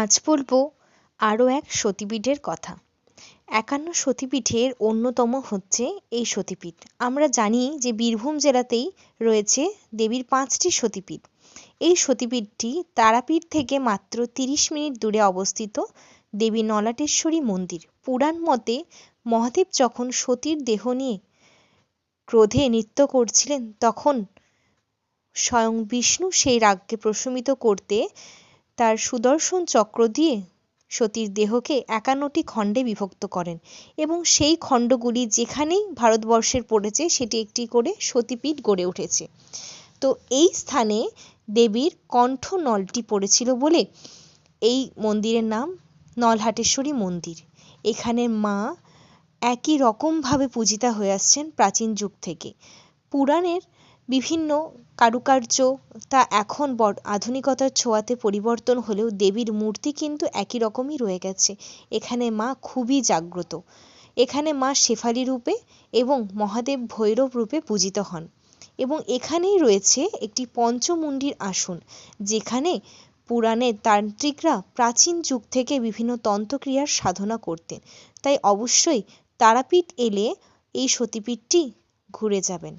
আজ বলবো আরও এক সতীপীঠের কথা। ৫১ সতীপীঠের অন্যতম হচ্ছে এই সতীপীঠ। আমরা জানি যে বীরভূম জেলাতেই রয়েছে দেবীর ৫টি সতীপীঠ। এই সতীপীঠটি তারাপীঠ থেকে মাত্র ৩০ মিনিট দূরে অবস্থিত দেবী নলাটেশ্বরী মন্দির। পুরাণ মতে মহাদেব যখন সতীর দেহ নিয়ে ক্রোধে নৃত্য করছিলেন, তখন স্বয়ং বিষ্ণু সেই রাগকে প্রশমিত করতে তার সুদর্শন চক্র দিয়ে সতীর দেহকে ৫১টি খণ্ডে বিভক্ত করেন এবং সেই খণ্ডগুলি যেখানেই ভারতবর্ষের পড়েছে সেটি একটি করে সতীপীঠ গড়ে উঠেছে। তো এই স্থানে দেবীর কণ্ঠনলটি পড়েছিল বলে এই মন্দিরের নাম নলহাটেশ্বরী মন্দির। এখানে মা একই রকমভাবে পূজিতা হয়ে আসছেন প্রাচীন যুগ থেকে। পুরাণের বিভিন্ন কারুকার্য তা এখন আধুনিকতার ছোঁয়াতে পরিবর্তন হলেও দেবীর মূর্তি কিন্তু একই রকমই রয়ে গেছে। এখানে মা খুবই জাগ্রত। এখানে মা শেফালী রূপে এবং মহাদেব ভৈরব রূপে পূজিত হন এবং এখানেই রয়েছে একটি পঞ্চমুণ্ডির আসন, যেখানে পুরাণের তান্ত্রিকরা প্রাচীন যুগ থেকে বিভিন্ন তন্ত্রক্রিয়ার সাধনা করতেন। তাই অবশ্যই তারাপীঠ এলে এই সতীপীঠটি ঘুরে যাবেন।